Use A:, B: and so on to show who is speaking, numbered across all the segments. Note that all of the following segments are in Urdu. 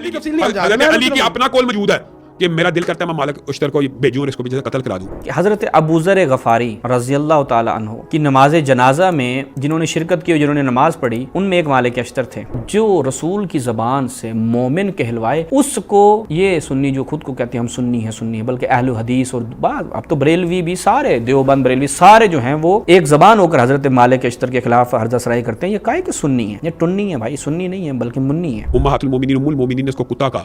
A: حضرت علی کی اپنا قول موجود ہے کہ میرا دل کرتا ہے میں مالک اشتر کو بھیجوں اور اس کو بھی قتل کرا دوں.
B: کہ حضرت ابو ذر غفاری رضی اللہ تعالی عنہ کی نماز جنازہ میں جنہوں نے شرکت کی اور جنہوں نے نماز پڑھی ان میں ایک مالک اشتر تھے جو رسول کی زبان سے مومن کہلوائے. اس کو یہ سنی جو خود کو کہتے ہیں ہم سنی ہیں بلکہ اہل حدیث اور بعض اب تو بریلوی بھی سارے دیوبند بریلوی سارے جو ہیں وہ ایک زبان ہو کر حضرت مالک اشتر کے خلاف ہرزہ سرائی کرتے ہیں. یہ کائے کہ سنی ہے، یہ ٹنی ہے بھائی، سنی نہیں ہے بلکہ منی ہے.
A: امہات المومنین ام المومنین نے اس کو کتا کہا.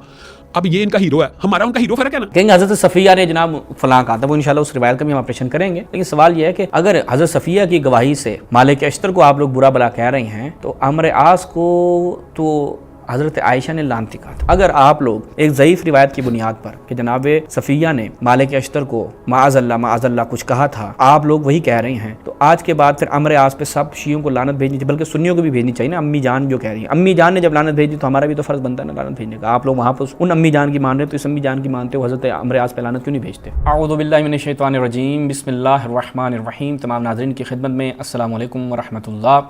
A: اب یہ ان کا ہیرو ہے، ہمارا ان کا ہیرو فرق ہے نا.
B: کہیں گے حضرت صفیہ نے جناب فلاں کہا تھا، وہ انشاءاللہ اس روایت کا بھی ہم آپریشن کریں گے. لیکن سوال یہ ہے کہ اگر حضرت صفیہ کی گواہی سے مالک اشتر کو آپ لوگ برا بلا کہہ رہے ہیں تو عمرو عاص کو تو حضرت عائشہ نے لعنتی کہا تھا. اگر آپ لوگ ایک ضعیف روایت کی بنیاد پر کہ جناب صفیہ نے مالک اشتر کو معاذ اللہ کچھ کہا تھا آپ لوگ وہی کہہ رہے ہیں، تو آج کے بعد پھر عمرو عاص پہ سب شیعوں کو لعنت بھیجنی چاہیے، بلکہ سنیوں کو بھی بھیجنی چاہیے نا. امی جان جو کہہ رہی ہیں، امی جان نے جب لعنت بھیجی تو ہمارا بھی تو فرض بنتا ہے نا لعنت بھیجنے کا. آپ لوگ وہاں پر ان امی جان کی مان رہے تو اس امی جان کی مانتے ہو، حضرت عمرو عاص پہ لعنت کیوں نہیں بھیجتے؟ اعوذ باللہ من الشیطان الرجیم، بسم اللہ الرحمن الرحیم. تمام ناظرین کی خدمت میں السلام علیکم ورحمۃ اللہ.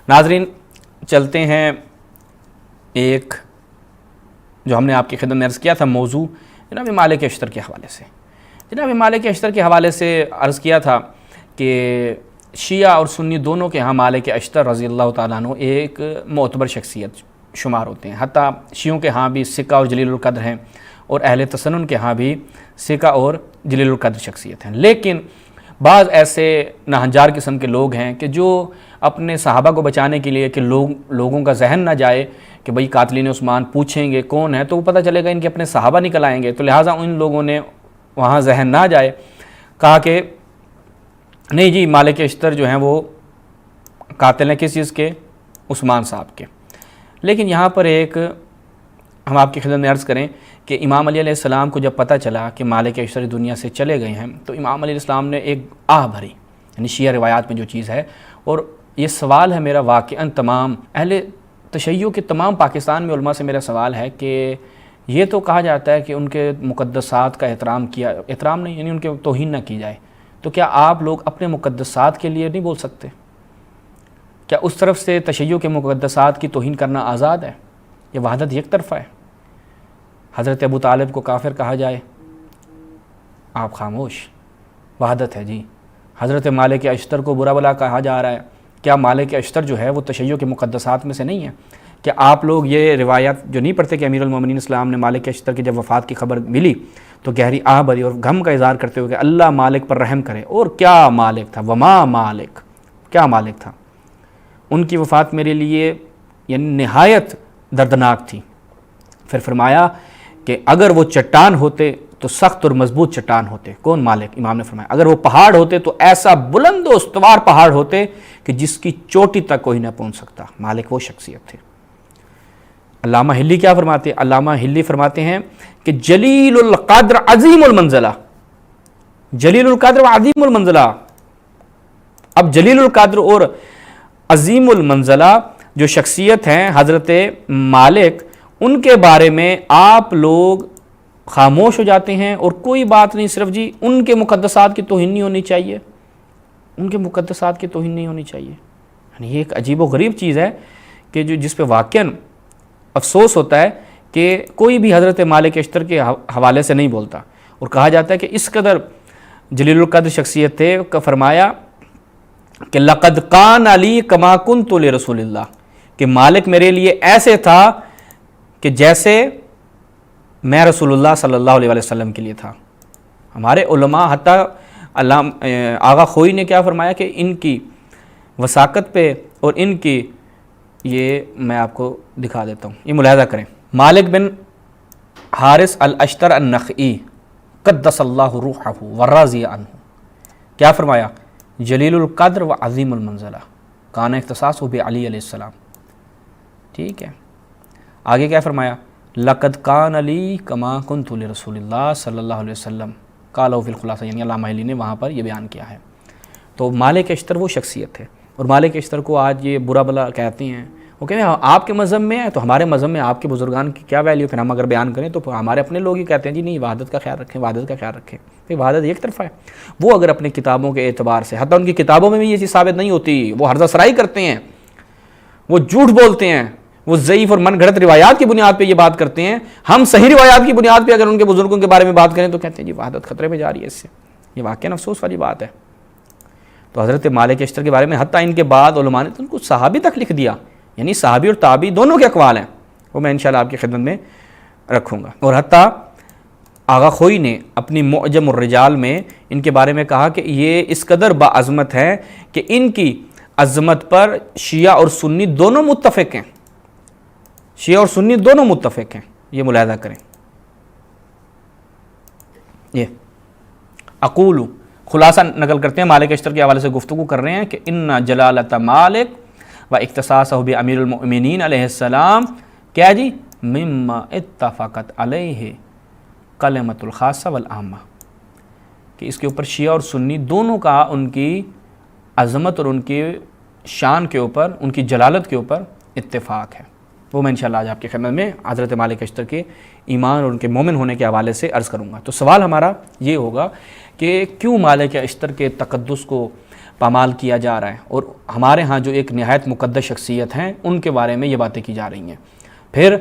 B: ناظرین چلتے ہیں ایک جو ہم نے آپ کی خدمت میں عرض کیا تھا موضوع جناب مالک اشتر کے حوالے سے. جناب مالک اشتر کے حوالے سے عرض کیا تھا کہ شیعہ اور سنی دونوں کے ہاں مالک اشتر رضی اللہ تعالیٰ عنہ ایک معتبر شخصیت شمار ہوتے ہیں. حتیٰ شیعوں کے ہاں بھی ثقہ اور جلیل القدر ہیں اور اہل تسنن کے ہاں بھی ثقہ اور جلیل القدر شخصیت ہیں. لیکن بعض ایسے ناہنجار قسم کے لوگ ہیں کہ جو اپنے صحابہ کو بچانے کے لیے کہ لوگوں کا ذہن نہ جائے کہ بھئی قاتلین عثمان پوچھیں گے کون ہے تو وہ پتہ چلے گا ان کے اپنے صحابہ نکل آئیں گے، تو لہٰذا ان لوگوں نے وہاں ذہن نہ جائے کہا کہ نہیں جی مالک اشتر جو ہیں وہ قاتل ہیں کس چیز کے؟ عثمان صاحب کے. لیکن یہاں پر ایک ہم آپ کی خدمت میں عرض کریں کہ امام علی علیہ السلام کو جب پتہ چلا کہ مالک اشتر دنیا سے چلے گئے ہیں تو امام علیہ السلام نے ایک آہ بھری، یعنی شیعہ روایات میں جو چیز ہے. اور یہ سوال ہے میرا واقعاً تمام اہل تشیع کے تمام پاکستان میں علماء سے میرا سوال ہے کہ یہ تو کہا جاتا ہے کہ ان کے مقدسات کا احترام نہیں، یعنی ان کے توہین نہ کی جائے، تو کیا آپ لوگ اپنے مقدسات کے لیے نہیں بول سکتے؟ کیا اس طرف سے تشیع کے مقدسات کی توہین کرنا آزاد ہے؟ یہ وحدت یک طرفہ ہے. حضرت ابو طالب کو کافر کہا جائے آپ خاموش، وحدت ہے جی. حضرت مالک اشتر کو برا بلا کہا جا رہا ہے، کیا مالک اشتر جو ہے وہ تشیع کے مقدسات میں سے نہیں ہے؟ کیا آپ لوگ یہ روایت جو نہیں پڑھتے کہ امیر المومنین اسلام نے مالک اشتر کی جب وفات کی خبر ملی تو گہری آہ بھری اور غم کا اظہار کرتے ہوئے کہ اللہ مالک پر رحم کرے. اور کیا مالک تھا، وما مالک، کیا مالک تھا. ان کی وفات میرے لیے یعنی نہایت دردناک تھی. پھر فرمایا کہ اگر وہ چٹان ہوتے تو سخت اور مضبوط چٹان ہوتے. کون؟ مالک. امام نے فرمایا اگر وہ پہاڑ ہوتے تو ایسا بلند و استوار پہاڑ ہوتے کہ جس کی چوٹی تک کوئی نہ پہنچ سکتا. مالک وہ شخصیت تھے. علامہ ہلی کیا فرماتے ہیں؟ علامہ ہلی فرماتے ہیں کہ جلیل القدر عظیم المنزلہ، جلیل القدر و عظیم المنزلہ. اب جلیل القدر اور عظیم المنزلہ جو شخصیت ہیں حضرت مالک، ان کے بارے میں آپ لوگ خاموش ہو جاتے ہیں اور کوئی بات نہیں، صرف جی ان کے مقدسات کی توہین نہیں ہونی چاہیے، ان کے مقدسات کی توہین نہیں ہونی چاہیے. یعنی یہ ایک عجیب و غریب چیز ہے کہ جس پہ واقعاً افسوس ہوتا ہے کہ کوئی بھی حضرت مالک اشتر کے حوالے سے نہیں بولتا. اور کہا جاتا ہے کہ اس قدر جلیل القدر شخصیت تھے کہ فرمایا کہ لقد کان علی کما کنت لرسول اللہ، کہ مالک میرے لیے ایسے تھا کہ جیسے میں رسول اللہ صلی اللہ علیہ وسلم کے لیے تھا. ہمارے علماء حتیٰ آغا خوئی نے کیا فرمایا کہ ان کی وثاقت پہ اور ان کی یہ میں آپ کو دکھا دیتا ہوں، یہ ملاحظہ کریں. مالک بن حارث الاشتر النخعی قدس اللہ روحہ ورضی عنہ کیا فرمایا؟ جلیل القدر و عظیم المنزلہ کان اختصاص بعلی علیہ السلام. ٹھیک ہے، آگے کیا فرمایا؟ لقد کان علی کما کنت لرسول اللہ صلی اللہ علیہ وسلم قالہ فی الخلاصہ، یعنی علامہ علی نے وہاں پر یہ بیان کیا ہے. تو مالک اشتر وہ شخصیت ہے. اور مالک اشتر کو آج یہ برا بلا کہتے ہیں، وہ کہتے ہیں آپ کے مذہب میں ہے تو ہمارے مذہب میں آپ کے بزرگان کی کیا ویلیو. پھر ہم اگر بیان کریں تو ہمارے اپنے لوگ ہی کہتے ہیں جی نہیں وحدت کا خیال رکھیں، وحدت کا خیال رکھیں. پھر وحدت ایک طرفہ ہے. وہ اگر اپنے کتابوں کے اعتبار سے، حتیٰ ان کی کتابوں میں بھی یہ چیز ثابت نہیں ہوتی، وہ ہرزہ سرائی کرتے ہیں، وہ جھوٹ بولتے ہیں، وہ ضعیف اور من گھڑت روایات کی بنیاد پہ یہ بات کرتے ہیں. ہم صحیح روایات کی بنیاد پہ اگر ان کے بزرگوں کے بارے میں بات کریں تو کہتے ہیں جی وحدت خطرے میں جا رہی ہے اس سے. یہ واقعاً افسوس والی بات ہے. تو حضرت مالک اشتر کے بارے میں حتیٰ ان کے بعد علماء نے تو ان کو صحابی تک لکھ دیا, یعنی صحابی اور تابعی دونوں کے اقوال ہیں, وہ میں انشاءاللہ آپ کی خدمت میں رکھوں گا. اور حتیٰ آغا خوئی نے اپنی معجم الرجال میں ان کے بارے میں کہا کہ یہ اس قدر باعظمت ہے کہ ان کی عظمت پر شیعہ اور سنی دونوں متفق ہیں. شیعہ اور سنی دونوں متفق ہیں, یہ ملاحظہ کریں. یہ اقول خلاصہ نقل کرتے ہیں, مالک اشتر کے حوالے سے گفتگو کر رہے ہیں کہ ان جلالت مالک و اختصاصہ بامیر المؤمنین علیہ السلام کیا جی مما اتفقت علیہ کلمۃ الخاصہ والعامہ, کہ اس کے اوپر شیعہ اور سنی دونوں کا ان کی عظمت اور ان کی شان کے اوپر, ان کی جلالت کے اوپر اتفاق ہے. وہ میں انشاءاللہ آج آپ کی خدمت میں حضرت مالک اشتر کے ایمان اور ان کے مومن ہونے کے حوالے سے عرض کروں گا. تو سوال ہمارا یہ ہوگا کہ کیوں مالک اشتر کے تقدس کو پامال کیا جا رہا ہے, اور ہمارے ہاں جو ایک نہایت مقدس شخصیت ہیں ان کے بارے میں یہ باتیں کی جا رہی ہیں. پھر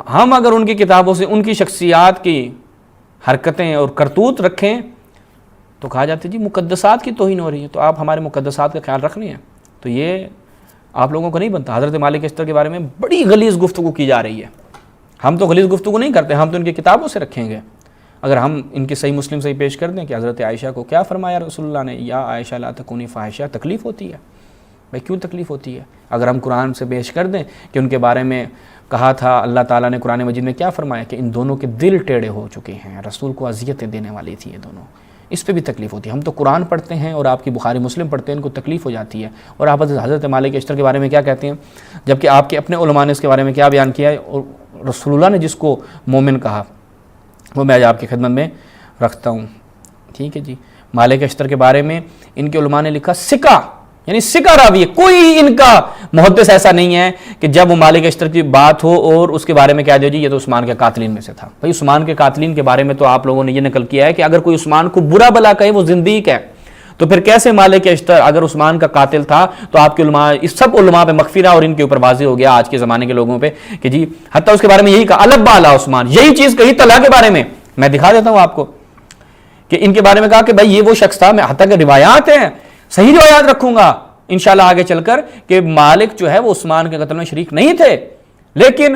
B: ہم اگر ان کی کتابوں سے ان کی شخصیات کی حرکتیں اور کرتوت رکھیں تو کہا جاتا ہے جی مقدسات کی توہین ہو رہی ہے, تو آپ ہمارے مقدسات کا خیال رکھ رہے ہیں, تو یہ آپ لوگوں کو نہیں بنتا. حضرت مالک اشتر کے بارے میں بڑی غلیظ گفتگو کی جا رہی ہے. ہم تو غلیظ گفتگو نہیں کرتے, ہم تو ان کی کتابوں سے رکھیں گے. اگر ہم ان کی صحیح مسلم سے پیش کر دیں کہ حضرت عائشہ کو کیا فرمایا رسول اللہ نے, یا عائشہ لا تکونی فاحشہ, تکلیف ہوتی ہے بھائی, کیوں تکلیف ہوتی ہے. اگر ہم قرآن سے پیش کر دیں کہ ان کے بارے میں کہا تھا اللہ تعالیٰ نے قرآن مجید میں کیا فرمایا کہ ان دونوں کے دل ٹیڑے ہو چکے ہیں, رسول کو اذیتیں دینے والی تھی یہ دونوں, اس پہ بھی تکلیف ہوتی ہے. ہم تو قرآن پڑھتے ہیں اور آپ کی بخاری مسلم پڑھتے ہیں, ان کو تکلیف ہو جاتی ہے. اور آپ حضرت مالک اشتر کے بارے میں کیا کہتے ہیں, جبکہ آپ کے اپنے علماء نے اس کے بارے میں کیا بیان کیا ہے, اور رسول اللہ نے جس کو مومن کہا وہ میں آج آپ کی خدمت میں رکھتا ہوں. ٹھیک ہے جی. مالک اشتر کے بارے میں ان کے علماء نے لکھا سکہ, یعنی سکہ راوی ہے, کوئی ان کا محدث ایسا نہیں ہے کہ جب وہ مالک اشتر کی بات ہو اور اس کے بارے میں کہہ دے جی یہ تو عثمان کے قاتلین میں سے تھا. بھائی عثمان کے قاتلین کے بارے میں تو آپ لوگوں نے یہ نقل کیا ہے کہ اگر کوئی عثمان کو برا بلا کہے وہ زندیق ہے, تو پھر کیسے مالک اشتر اگر عثمان کا قاتل تھا تو آپ کے علماء, اس سب علماء پہ مغفرہ اور ان کے اوپر واضح ہو گیا آج کے زمانے کے لوگوں پہ کہ جی حتیٰ اس کے بارے میں یہی کہا الب علی عثمان, یہی چیز کہی طلحہ کے بارے میں. میں دکھا دیتا ہوں آپ کو کہ ان کے بارے میں کہا کہ بھائی یہ وہ شخص تھا, میں حتیٰ کہ روایات ہیں صحیح روایات رکھوں گا انشاءاللہ آگے چل کر کہ مالک جو ہے وہ عثمان کے قتل میں شریک نہیں تھے, لیکن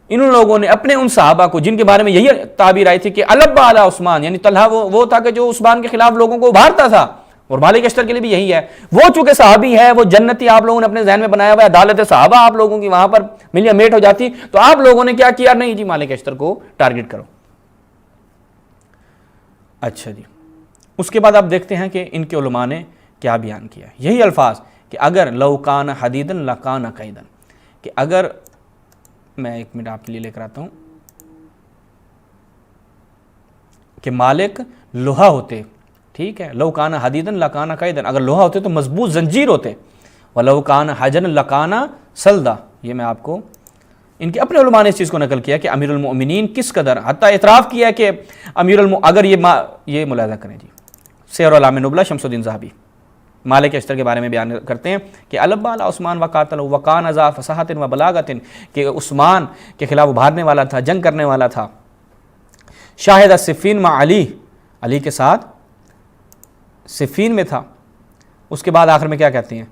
B: ان لوگوں نے اپنے ان صحابہ کو جن کے بارے میں یہی تعبیر آئی تھی کہ الب علی عثمان, یعنی طلحہ وہ تھا کہ جو عثمان کے خلاف لوگوں کو ابھارتا تھا, اور مالک اشتر کے لیے بھی یہی ہے. وہ چونکہ صحابی ہے, وہ جنتی آپ لوگوں نے اپنے ذہن میں بنایا ہوا ہے, عدالت صحابہ آپ لوگوں کی وہاں پر ملیا میٹ ہو جاتی, تو آپ لوگوں نے کیا کیا, نہیں جی مالک اشتر کو ٹارگٹ کرو. اچھا جی. اس کے بعد آپ دیکھتے ہیں کہ ان کے علماء نے کیا بیان کیا, یہی الفاظ کہ اگر لو کان حدیدن لکان قیدن, کہ اگر میں ایک منٹ آپ کے لیے لے کر آتا ہوں کہ مالک لوہا ہوتے, ٹھیک ہے, لو کان حدیدن لکان قیدن, اگر لوہا ہوتے تو مضبوط زنجیر ہوتے, ولو کان حجن لکان سلدا. یہ میں آپ کو ان کے اپنے علماء نے اس چیز کو نقل کیا کہ امیر المؤمنین کس قدر, حتیٰ اعتراف کیا کہ اگر یہ ملاحظہ کریں جی, سیر اعلام نبلہ شمس الدین ذہبی مالک اشتر کے بارے میں بیان کرتے ہیں کہ الب علی عثمان وقاتل وکان ذا فصاحت و بلاغت, کہ عثمان کے خلاف ابھارنے والا تھا, جنگ کرنے والا تھا. شاہد صفین مع علی, علی کے ساتھ صفین میں تھا. اس کے بعد آخر میں کیا کہتے ہیں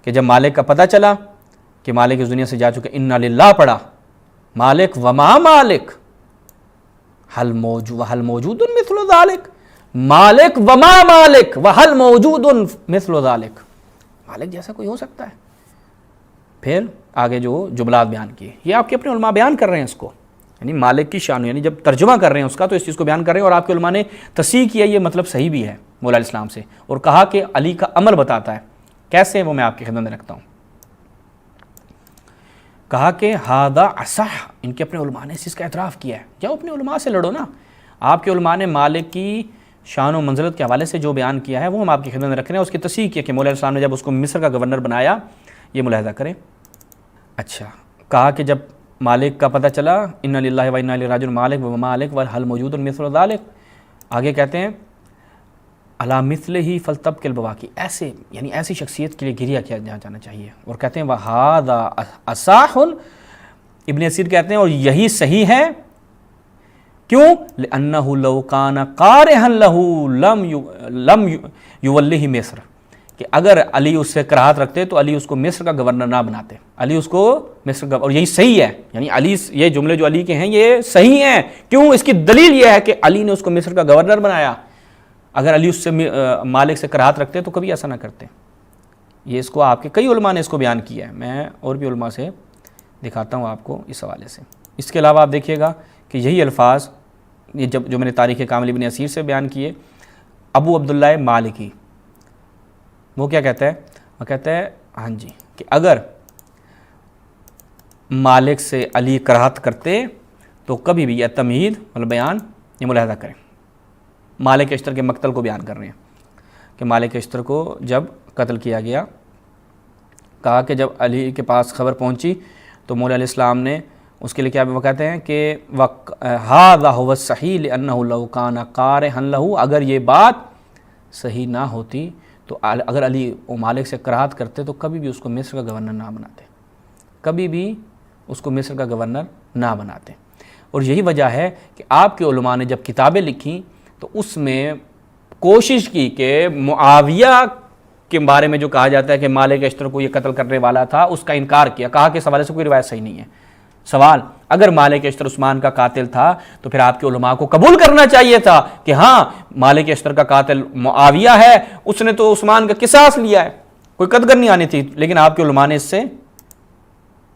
B: کہ جب مالک کا پتہ چلا کہ مالک اس دنیا سے جا چکے, انا للہ پڑھا, مالک وما مالک حل موجود مثل ذالک, مالک وما مالک وحل موجود مثل ذالک, مالک جیسا کوئی ہو سکتا ہے. پھر آگے جو جملات بیان کیے یہ آپ کے اپنے علماء بیان کر رہے ہیں اس کو, یعنی مالک کی شان, یعنی جب ترجمہ کر رہے ہیں اس کا تو اس چیز کو بیان کر رہے ہیں, اور آپ کے علماء نے تصحیح کیا یہ مطلب صحیح بھی ہے مولا علیہ السلام سے, اور کہا کہ علی کا عمل بتاتا ہے. کیسے, وہ میں آپ کی خدمت میں رکھتا ہوں. کہا کہ ہادہ اصح, ان کے اپنے علماء نے اس چیز کا اعتراف کیا ہے. جاؤ اپنے علماء سے لڑو نا. آپ کے علماء نے مالک کی شان و منزلت کے حوالے سے جو بیان کیا ہے وہ ہم آپ کی خدمت میں رکھ رہے ہیں. اس کی تصحیح کیا کہ مولا علیہ السلام نے جب اس کو مصر کا گورنر بنایا, یہ ملاحظہ کریں. اچھا, کہا کہ جب مالک کا پتہ چلا انا للہ و انا الیہ راجعون, مالک و مالک و حل موجود مثل ذالک, آگے کہتے ہیں علی مثلہ فلتبک البواکی، ایسے یعنی ایسی شخصیت کے لیے گریہ کیا جانا چاہیے. اور کہتے ہیں وہذا اصح، ابن اسیر کہتے ہیں اور یہی صحیح ہے. کیوں؟ لأنہ لو کان قارہا لہ لم یولہ مصر، کہ اگر علی اس سے کراہت رکھتے تو علی اس کو مصر کا گورنر نہ بناتے، علی اس کو مصر کا، اور یہی صحیح ہے. یعنی علی، یہ جملے جو علی کے ہیں یہ صحیح ہیں. کیوں؟ اس کی دلیل یہ ہے کہ علی نے اس کو مصر کا گورنر بنایا. اگر علی اس سے مالک سے کراہت رکھتے تو کبھی ایسا نہ کرتے. یہ اس کو آپ کے کئی علماء نے اس کو بیان کیا ہے، میں اور بھی علماء سے دکھاتا ہوں آپ کو اس حوالے سے. اس کے علاوہ آپ دیکھیے گا کہ یہی الفاظ یہ جو میں نے تاریخ کامل ابن اسیر سے بیان کیے، ابو عبداللہ مالکی وہ کیا کہتا ہے؟ وہ کہتا ہے ہاں جی کہ اگر مالک سے علی کراہت کرتے تو کبھی بھی یہ تمہید بیان یہ ملاحظہ کریں. مالک اشتر کے مقتل کو بیان کر رہے ہیں کہ مالک اشتر کو جب قتل کیا گیا، کہا کہ جب علی کے پاس خبر پہنچی تو مولا علیہ السلام نے اس کے لیے کیا وہ کہتے ہیں کہ ھذا ھو الصحیح لأنہ لو کان قارہا لہ، اگر یہ بات صحیح نہ ہوتی تو اگر علی و مالک سے کراہت کرتے تو کبھی بھی اس کو مصر کا گورنر نہ بناتے، کبھی بھی اس کو مصر کا گورنر نہ بناتے. اور یہی وجہ ہے کہ آپ کے علماء نے جب کتابیں لکھی تو اس میں کوشش کی کہ معاویہ کے بارے میں جو کہا جاتا ہے کہ مالک اشتر کو یہ قتل کرنے والا تھا اس کا انکار کیا، کہا کہ اس حوالے سے کوئی روایت صحیح نہیں ہے. سوال، اگر مالک اشتر عثمان کا قاتل تھا تو پھر آپ کے علماء کو قبول کرنا چاہیے تھا کہ ہاں مالک اشتر کا قاتل معاویہ ہے، اس نے تو عثمان کا قصاص لیا ہے، کوئی قدغن نہیں آنی تھی. لیکن آپ کے علماء نے اس سے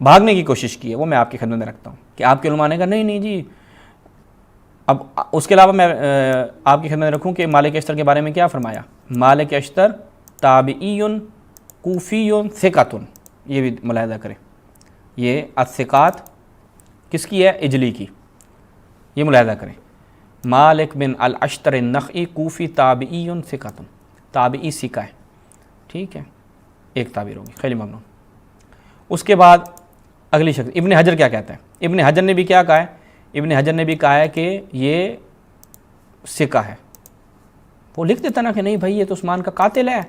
B: بھاگنے کی کوشش کی ہے، وہ میں آپ کی خدمت میں رکھتا ہوں کہ آپ کے علماء نے کہا نہیں جی. اب اس کے علاوہ میں آپ کی خدمت میں رکھوں کہ مالک اشتر کے بارے میں کیا فرمایا. مالک اشتر تابعی کوفی ثقۃ، یہ بھی ملاحظہ کریں، یہ الثقات کس کی ہے؟ اجلی کی. یہ ملاحظہ کریں، مالک بن الاشتر النخعی کوفی تابعی ثقۃ، تابعی ثقہ ہے، ٹھیک ہے، ایک تعبیر ہوگی، خیلی ممنون. اس کے بعد اگلی شخص ابن حجر کیا کہتا ہے؟ ابن حجر نے بھی کیا کہا ہے؟ ابن حجر نے بھی کہا ہے کہ یہ ثقہ ہے. وہ لکھ دیتا نا کہ نہیں بھائی یہ تو عثمان کا قاتل ہے،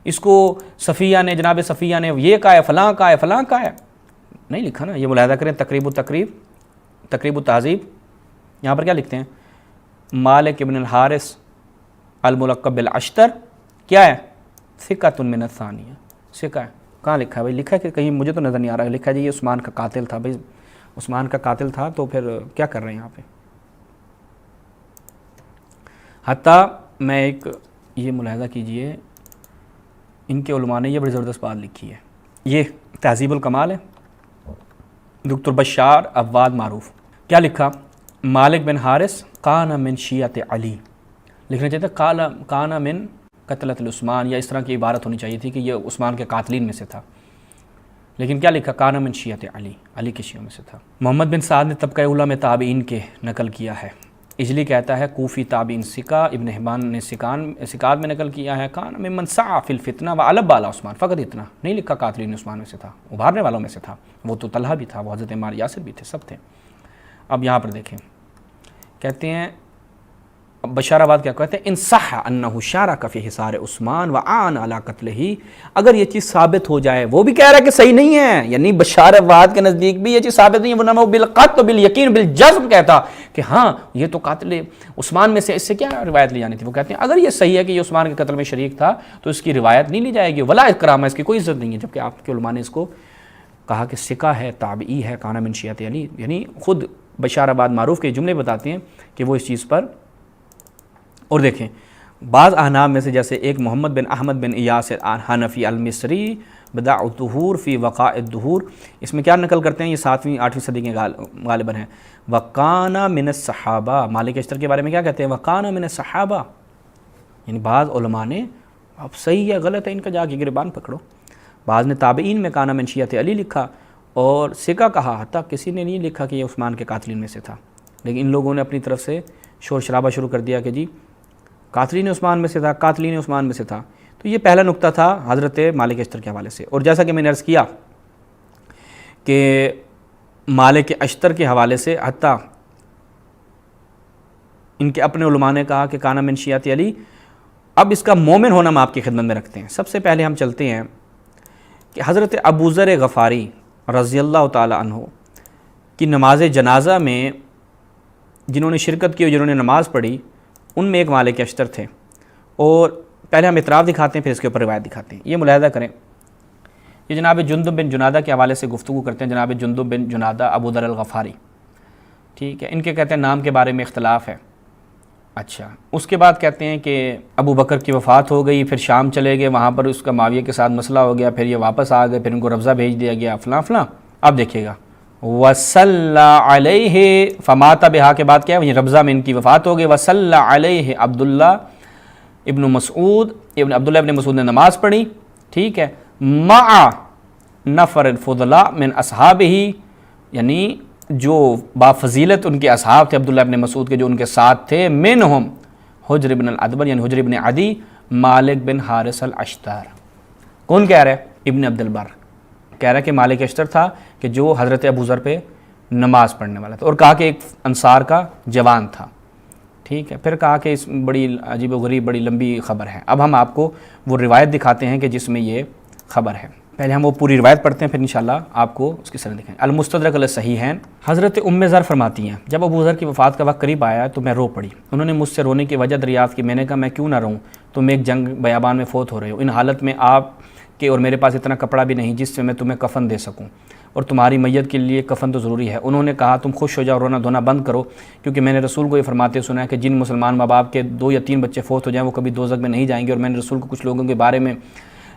B: اس کو صفیہ نے، جناب صفیہ نے یہ کہا ہے، فلاں کہا ہے، فلاں کہا ہے. نہیں لکھا نا. یہ ملاحظہ کریں تقریب التہذیب، یہاں پر کیا لکھتے ہیں؟ مالک ابن الحارث الملقب بالاشتر کیا ہے؟ ثقۃ من الثانیہ، ثقہ ہے. کہاں لکھا ہے بھائی؟ لکھا ہے کہ کہیں مجھے تو نظر نہیں آ رہا ہے. لکھا ہے جی یہ عثمان کا قاتل تھا. بھائی عثمان کا قاتل تھا تو پھر کیا کر رہے ہیں یہاں پہ؟ حتیٰ میں ایک یہ ملاحظہ کیجئے، ان کے علماء نے یہ بڑی زبردست بات لکھی ہے. یہ تہذیب الکمال ہے، دکتر بشار عواد معروف. کیا لکھا؟ مالک بن حارث کان من شیعت علی، لکھنا چاہیے تھا کان من قتلۃ العثمان، یا اس طرح کی عبارت ہونی چاہیے تھی کہ یہ عثمان کے قاتلین میں سے تھا. لیکن کیا لکھا؟ کان من شیعت علی، علی کے شیعوں میں سے تھا. محمد بن سعد نے طبقہ اولیٰ میں تابعین کے نقل کیا ہے. اجلی کہتا ہے کوفی تابعین ثقہ. ابن حبان نے ثقات میں نقل کیا ہے کان ممن سعی فی الفتنہ وعلب علی عثمان، فقط اتنا نہیں لکھا قاتلین عثمان میں سے تھا، ابھارنے والوں میں سے تھا. وہ تو طلحہ بھی تھا، وہ حضرت عمار یاسر بھی تھے، سب تھے. اب یہاں پر دیکھیں، کہتے ہیں بشار آباد کیا کہتے ہیں؟ ان صح انہ شارک فی حصار عثمان وعان علی قتلہ، اگر یہ چیز ثابت ہو جائے، وہ بھی کہہ رہا ہے کہ صحیح نہیں ہے، یعنی بشار آباد کے نزدیک بھی یہ چیز ثابت نہیں ہے، ورنہ وہ بالقطع بالیقین بالجزم کہتا کہ ہاں یہ تو قاتل عثمان میں سے، اس سے کیا روایت لی جانی تھی. وہ کہتے ہیں اگر یہ صحیح ہے کہ یہ عثمان کے قتل میں شریک تھا تو اس کی روایت نہیں لی جائے گی، ولا اکرامہ، اس کی کوئی عزت نہیں ہے. جبکہ آپ کے علماء نے اس کو کہا کہ ثقہ ہے، تابعی ہے، کان من شیعت علی. یعنی خود بشار آباد معروف کے جملے بتاتے ہیں کہ وہ اس چیز پر. اور دیکھیں بعض احناف میں سے جیسے ایک محمد بن احمد بن ایاس حنفی المصری بدع الظہور فی وقاء الدہور، اس میں کیا نقل کرتے ہیں؟ یہ 7ویں 8ویں صدی کے غالباً ہیں. وکانا من الصحابہ، مالک اشتر کے بارے میں کیا کہتے ہیں؟ وکانا من الصحابہ. یعنی بعض علماء نے، اب صحیح یا غلط ہے ان کا جا کے گریبان پکڑو، بعض نے تابعین میں کانا من شیعت علی لکھا اور ثقہ کہا، حتیٰ کسی نے نہیں لکھا کہ یہ عثمان کے قاتلین میں سے تھا. لیکن ان لوگوں نے اپنی طرف سے شور شرابہ شروع کر دیا کہ جی قاتلین عثمان میں سے تھا، قاتلین عثمان میں سے تھا. تو یہ پہلا نقطہ تھا حضرت مالک اشتر کے حوالے سے. اور جیسا کہ میں نے عرض کیا کہ مالک اشتر کے حوالے سے حتیٰ ان کے اپنے علماء نے کہا کہ کانا من شیعت علی، اب اس کا مومن ہونا ہم آپ کی خدمت میں رکھتے ہیں۔ سب سے پہلے ہم چلتے ہیں کہ حضرت ابوذر غفاری رضی اللہ تعالی عنہ کی نماز جنازہ میں جنہوں نے شرکت کی اور جنہوں نے نماز پڑھی، ان میں ایک مالک اشتر تھے۔ اور پہلے ہم اعتراف دکھاتے ہیں، پھر اس کے اوپر روایت دکھاتے ہیں۔ یہ ملاحظہ کریں، یہ جناب جندب بن جنادہ کے حوالے سے گفتگو کرتے ہیں، جناب جندب بن جنادہ ابوذر الغفاری، ٹھیک ہے، ان کے کہتے ہیں نام کے بارے میں اختلاف ہے۔ اچھا، اس کے بعد کہتے ہیں کہ ابو بکر کی وفات ہو گئی، پھر شام چلے گئے، وہاں پر اس کا معاویہ کے ساتھ مسئلہ ہو گیا، پھر یہ واپس آ گئے، پھر ان کو ربضہ بھیج دیا گیا، فلاں فلاں۔ اب دیکھیے گا وصلی علیہ فمات بہا کے بعد کیا ہے، ربضہ میں ان کی وفات ہو گئی، وصلی علیہ عبداللہ ابن مسعود، عبداللہ ابن مسعود نے نماز پڑھی، ٹھیک ہے، مع نفر الفضلاء من اصحابہ، یعنی جو بافضیلت ان کے اصحاب تھے عبداللہ ابن مسعود کے، جو ان کے ساتھ تھے، منہم حجر بن الادبر یعنی حجر بن عدی، مالک بن حارث الاشتر۔ کون کہہ رہا ہے؟ ابن عبد البر کہہ رہا ہے کہ مالک اشتر تھا کہ جو حضرت ابوذر پہ نماز پڑھنے والا تھا، اور کہا کہ ایک انصار کا جوان تھا، ٹھیک ہے۔ پھر کہا کہ اس بڑی عجیب و غریب بڑی لمبی خبر ہے۔ اب ہم آپ کو وہ روایت دکھاتے ہیں کہ جس میں یہ خبر ہے۔ پہلے ہم وہ پوری روایت پڑھتے ہیں، پھر انشاءاللہ آپ کو اس کی سند دکھائیں۔ المستدرک علی الصحیحین، حضرت ام زر فرماتی ہیں جب ابوذر کی وفات کا وقت قریب آیا تو میں رو پڑی۔ انہوں نے مجھ سے رونے کی وجہ دریافت کی، میں نے کہا میں کیوں نہ روں، تم ایک جنگ بیابان میں فوت ہو رہے ہو، ان حالت میں آپ کے اور میرے پاس اتنا کپڑا بھی نہیں جس سے میں تمہیں کفن دے سکوں، اور تمہاری میت کے لیے کفن تو ضروری ہے۔ انہوں نے کہا تم خوش ہو جاؤ، رونا دھونا بند کرو، کیونکہ میں نے رسول کو یہ فرماتے سنا ہے کہ جن مسلمان ماں باپ کے 2 یا 3 بچے فوت ہو جائیں وہ کبھی دوزخ میں نہیں جائیں گے، اور میں نے رسول کو کچھ لوگوں کے بارے میں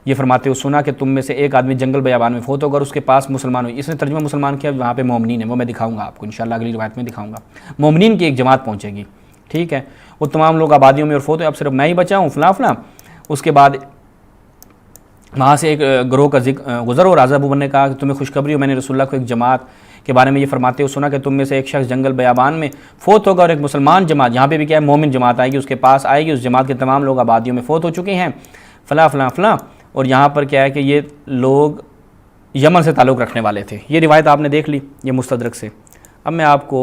B: یہ فرماتے ہوئے سنا کہ تم میں سے ایک آدمی جنگل بیابان میں فوت ہوگا اور اس کے پاس مسلمان ہوئی۔ اس نے ترجمہ مسلمان کیا، وہاں پہ مومنین ہے، وہ میں دکھاؤں گا آپ کو انشاءاللہ اگلی روایت میں دکھاؤں گا۔ مومنین کی ایک جماعت پہنچے گی، ٹھیک ہے، وہ تمام لوگ آبادیوں میں اور فوت ہوئے، اب صرف میں ہی بچا ہوں، فلاں فلاں۔ اس کے بعد وہاں سے ایک گروہ کا گزر، اور راضی ابو بکر نے کہا کہ تمہیں خوشخبری ہو، میں نے رسول اللہ کو ایک جماعت کے بارے میں یہ فرماتے ہوئے سنا کہ تم میں سے ایک شخص جنگل بیابان میں فوت ہوگا، اور ایک مسلمان جماعت، یہاں پہ بھی کیا ہے، مومن جماعت آئے گی، اس کے پاس آئے گی، اس جماعت کے تمام لوگ آبادیوں میں فوت ہو چکے ہیں، فلاں فلاں فلاں۔ اور یہاں پر کیا ہے کہ یہ لوگ یمن سے تعلق رکھنے والے تھے۔ یہ روایت آپ نے دیکھ لی، یہ مستدرک سے۔ اب میں آپ کو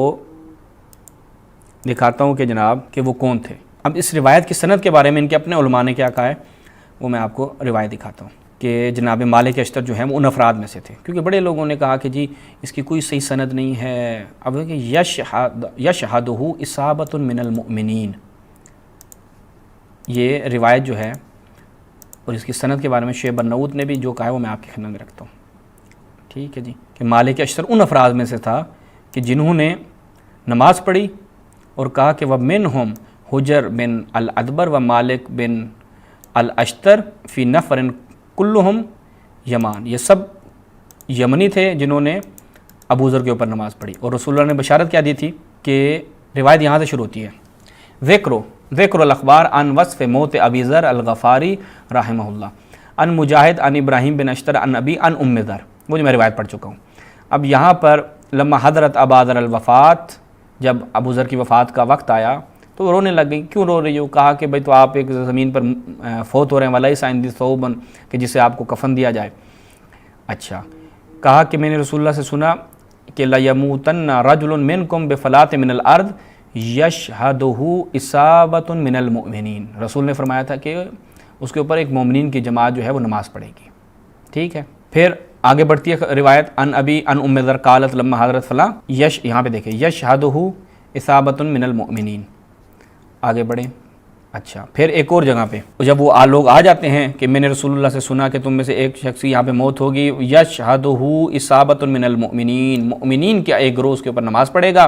B: دکھاتا ہوں کہ جناب کہ وہ کون تھے۔ اب اس روایت کی سند کے بارے میں ان کے اپنے علماء نے کیا کہا ہے، وہ میں آپ کو روایت دکھاتا ہوں کہ جناب مالک اشتر جو ہیں وہ ان افراد میں سے تھے، کیونکہ بڑے لوگوں نے کہا کہ جی اس کی کوئی صحیح سند نہیں ہے۔ اب کہ یشہدہ اصابۃ من المؤمنین، یہ روایت جو ہے اور اس کی سند کے بارے میں شعیب النوت نے بھی جو کہا ہے وہ میں آپ کی خدمت میں رکھتا ہوں، ٹھیک ہے جی، کہ مالک اشتر ان افراد میں سے تھا کہ جنہوں نے نماز پڑھی اور کہا کہ وَمِنْهُمْ حجر بن الادبر و مالک بن الاشتر فی نفر کلہم یمان، یہ سب یمنی تھے جنہوں نے ابوذر کے اوپر نماز پڑھی۔ اور رسول اللہ نے بشارت کیا دی تھی کہ روایت یہاں سے شروع ہوتی ہے، ذکر الاخبار عن وصف موت ابی ذر الغفاری رحمہ اللہ، ان مجاہد ان ابراہیم بن اشتر ان ابی ان ام ذر، وہ جو میں روایت پڑھ چکا ہوں۔ اب یہاں پر لما حضرت ابا ذر الوفات، جب ابو ذر کی وفات کا وقت آیا تو وہ رونے لگ گئی۔ کیوں رو رہی ہو؟ کہا کہ بھئی تو آپ ایک زمین پر فوت ہو رہے ہیں، ولیس عندی ثوب، کہ جسے آپ کو کفن دیا جائے۔ اچھا، کہا کہ میں نے رسول اللہ سے سنا کہ لیموتن رجل منکم بفلات من الارض یشہدہ اصابۃ من المؤمنین، رسول نے فرمایا تھا کہ اس کے اوپر ایک مومنین کی جماعت جو ہے وہ نماز پڑھے گی، ٹھیک ہے۔ پھر آگے بڑھتی ہے روایت، ان ابی ان ام ذر قالت لما حضرت فلاں، یہاں پہ دیکھیں یشہدہ اصابۃ من المؤمنین، آگے بڑھیں۔ اچھا، پھر ایک اور جگہ پہ جب وہ لوگ آ جاتے ہیں کہ میں نے رسول اللہ سے سنا کہ تم میں سے ایک شخص یہاں پہ موت ہوگی، یشہدہ اصابۃ من المؤمنین، مؤمنین کے ایک گروہ اس کے اوپر نماز پڑھے گا۔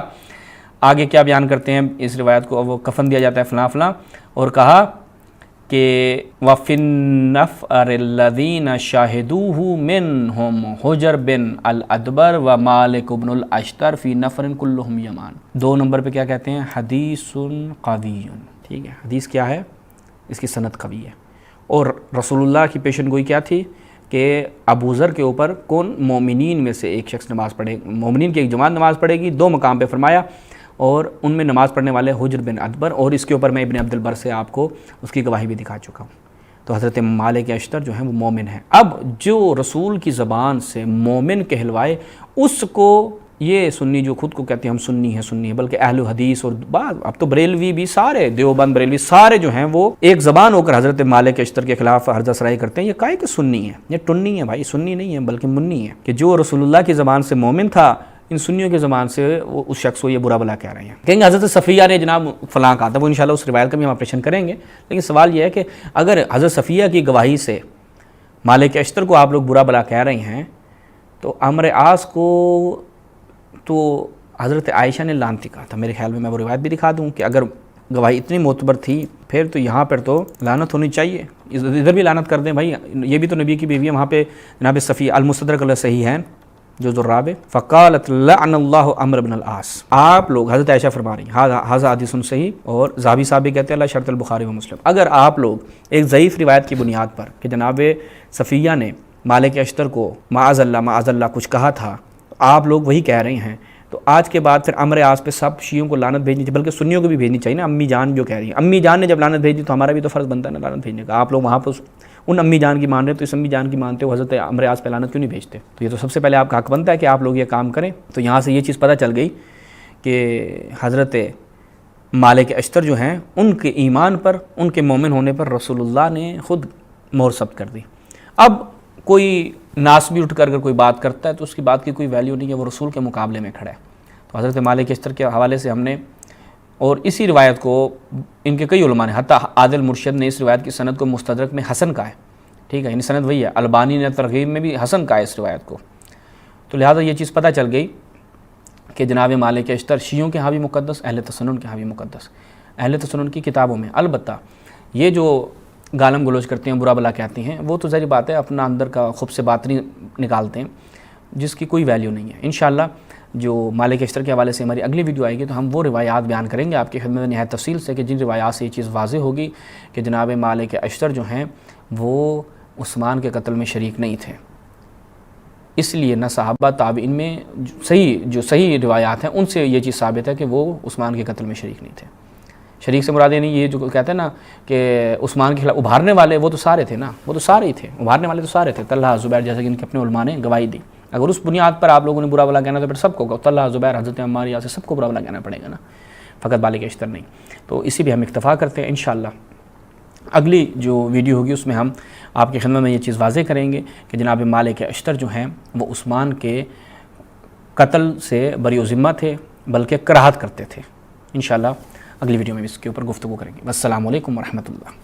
B: آگے کیا بیان کرتے ہیں اس روایت کو، وہ کفن دیا جاتا ہے فلاں فلاں، اور کہا کہ وَفِي النَّفْرِ الَّذِينَ شَاهِدُوهُ مِنْهُمْ حجر بن الادبر و مالک بن الاشتر فی نفر کلہم یمان۔ 2 نمبر پہ کیا کہتے ہیں، حدیث قوی، ٹھیک ہے، حدیث کیا ہے، اس کی سند قوی ہے۔ اور رسول اللہ کی پیشن گوئی کیا تھی کہ ابوذر کے اوپر کون، مومنین میں سے ایک شخص نماز پڑھے، مومنین کی ایک جماعت نماز پڑھے گی، 2 مقام پہ فرمایا، اور ان میں نماز پڑھنے والے حجر بن ادبر، اور اس کے اوپر میں ابن عبد البر سے آپ کو اس کی گواہی بھی دکھا چکا ہوں۔ تو حضرت مالک اشتر جو ہیں وہ مومن ہیں۔ اب جو رسول کی زبان سے مومن کہلوائے اس کو یہ سنی جو خود کو کہتے ہیں ہم سنی ہے بلکہ اہل حدیث اور بعض اب تو بریلوی بھی سارے دیوبند بریلوی سارے جو ہیں وہ ایک زبان ہو کر حضرت مالک اشتر کے خلاف عرض سرائی کرتے ہیں. یہ کائے کہ سنی ہے، یہ ٹنی ہے بھائی، سنی نہیں ہے بلکہ منی ہے کہ جو رسول اللہ کی زبان سے مومن تھا ان سنیوں کی زبان سے وہ اس شخص کو یہ برا بلا کہہ رہے ہیں. کہیں گے حضرت صفیہ نے جناب فلاں کہا تھا، وہ انشاءاللہ اس روایت کا بھی ہم آپریشن کریں گے. لیکن سوال یہ ہے کہ اگر حضرت صفیہ کی گواہی سے مالک اشتر کو آپ لوگ برا بلا کہہ رہے ہیں تو عمرو عاص کو تو حضرت عائشہ نے لعنتی کہا تھا. میرے خیال میں وہ روایت بھی دکھا دوں کہ اگر گواہی اتنی معتبر تھی پھر تو یہاں پر تو لعنت ہونی چاہیے، ادھر بھی لعنت کر دیں بھائی، یہ بھی تو نبی کی بیوی ہے. وہاں پہ جناب صفیہ المستدرک علیہ صحیح ہے جو ذراب فقالت لعن اللہ عمرو بن العاص. آپ لوگ حضرت عائشہ فرما رہی ہیں حاذا حدیث صحیح، اور ذہبی صاحب بھی کہتے ہیں اللہ شرط البخاری و مسلم. اگر آپ لوگ ایک ضعیف روایت کی بنیاد پر کہ جناب صفیہ نے مالک اشتر کو معاذ اللہ کچھ کہا تھا تو آپ لوگ وہی کہہ رہے ہیں، تو آج کے بعد پھر عمرو عاص پہ سب شیعوں کو لعنت بھیجنی چاہیے، بلکہ سنیوں کو بھی بھیجنی چاہیے نا. امی جان جو کہہ رہی ہیں، امی جان نے جب لعنت بھیجی تو ہمارا بھی تو فرض بنتا ہے نا لعنت بھیجنے کا. آپ لوگ وہاں پہ ان امی جان کی مان رہے تو اس امی جان کی مانتے ہو، حضرت عمرو عاص پہ لعنت کیوں نہیں بھیجتے؟ تو یہ تو سب سے پہلے آپ کا حق بنتا ہے کہ آپ لوگ یہ کام کریں. تو یہاں سے یہ چیز پتہ چل گئی کہ حضرت مالک اشتر جو ہیں ان کے ایمان پر، ان کے مومن ہونے پر رسول اللہ نے خود مہر ثبت کر دی. اب کوئی ناس بھی اٹھ کر کوئی بات کرتا ہے تو اس کی بات کی کوئی ویلیو نہیں ہے، وہ رسول کے مقابلے میں کھڑا ہے. تو حضرت مالک اشتر کے حوالے سے ہم نے، اور اسی روایت کو ان کے کئی علماء نے، حتیٰ عادل مرشد نے اس روایت کی سند کو مستدرک میں حسن کہا ہے. ٹھیک ہے، یعنی سند وہی ہے. البانی نے ترغیب میں بھی حسن کہا ہے اس روایت کو. تو لہٰذا یہ چیز پتہ چل گئی کہ جناب مالک اشتر شیعوں کے ہاں بھی مقدس، اہل تسنن کے ہاں بھی مقدس. اہل تسنن کی کتابوں میں البتہ یہ جو گالم گلوچ کرتے ہیں، برا بلا کہتے ہیں، وہ تو ظاہر بات ہے اپنا اندر کا خب سے باطنی نکالتے ہیں جس کی کوئی ویلیو نہیں ہے. انشاءاللہ جو مالک اشتر کے حوالے سے ہماری اگلی ویڈیو آئے گی تو ہم وہ روایات بیان کریں گے آپ کی خدمت میں نہایت تفصیل سے کہ جن روایات سے یہ چیز واضح ہوگی کہ جناب مالک اشتر جو ہیں وہ عثمان کے قتل میں شریک نہیں تھے. اس لیے نہ صحابہ تابعین میں جو صحیح روایات ہیں ان سے یہ چیز ثابت ہے کہ وہ عثمان کے قتل میں شریک نہیں تھے. شریک سے مراد نہیں، یہ جو کہتے ہیں نا کہ عثمان کے خلاف ابھارنے والے وہ تو سارے تھے نا، وہ تو سارے ہی تھے، ابھارنے والے تو سارے تھے. طلحہ زبیر جیسے کہ ان کے اپنے علماء نے گواہی دی. اگر اس بنیاد پر آپ لوگوں نے برا بلا کہنا تو پھر سب کو، طلحہ زبیر حضرت عمار یاسر سب کو برا بلا کہنا پڑے گا نا، فقط مالک اشتر نہیں. تو اسی بھی ہم اکتفا کرتے ہیں. انشاءاللہ اگلی جو ویڈیو ہوگی اس میں ہم آپ کی خدمت میں یہ چیز واضح کریں گے کہ جناب مالک اشتر جو ہیں وہ عثمان کے قتل سے بری و ذمہ تھے بلکہ کراہت کرتے تھے. انشاءاللہ اگلی ویڈیو میں اس کے اوپر گفتگو کریں گے. السلام علیکم ورحمۃ اللہ.